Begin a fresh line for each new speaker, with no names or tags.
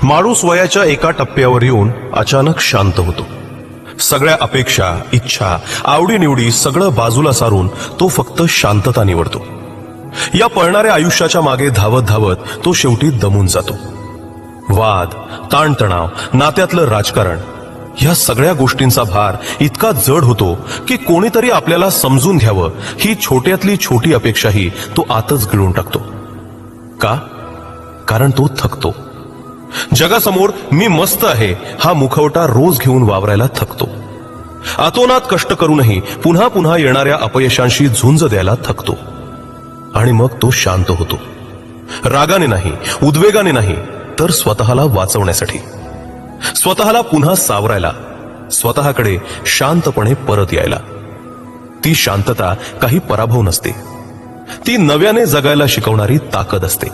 माणूस वयाच्या एका टप्प्यावर येऊन अचानक शांत होतो. सगळ्या अपेक्षा, इच्छा, आवडीनिवडी सगळं बाजूला सारून तो फक्त शांतता निवडतो. या पळणाऱ्या आयुष्याच्या मागे धावत धावत तो शेवटी दमून जातो. वाद, ताणतणाव, नात्यातलं राजकारण ह्या सगळ्या गोष्टींचा भार इतका जड होतो की कोणीतरी आपल्याला समजून घ्यावं ही छोट्यातली छोटी अपेक्षाही तो आतच गिळून टाकतो. का? कारण तो थकतो. जगासमोर मी मस्त आहे हा मुखवटा रोज घेऊन वावरायला थकतो. अतोनात कष्ट करूनही पुन्हा पुन्हा येणाऱ्या अपयशांशी झुंज द्यायला थकतो. आणि मग तो शांत होतो. रागाने नाही, उद्वेगाने नाही, तर स्वतःला वाचवण्यासाठी, स्वतःला पुन्हा सावरायला, स्वतःकडे शांतपणे परत यायला. ती शांतता काही पराभव नसते, ती नव्याने जगायला शिकवणारी ताकद असते.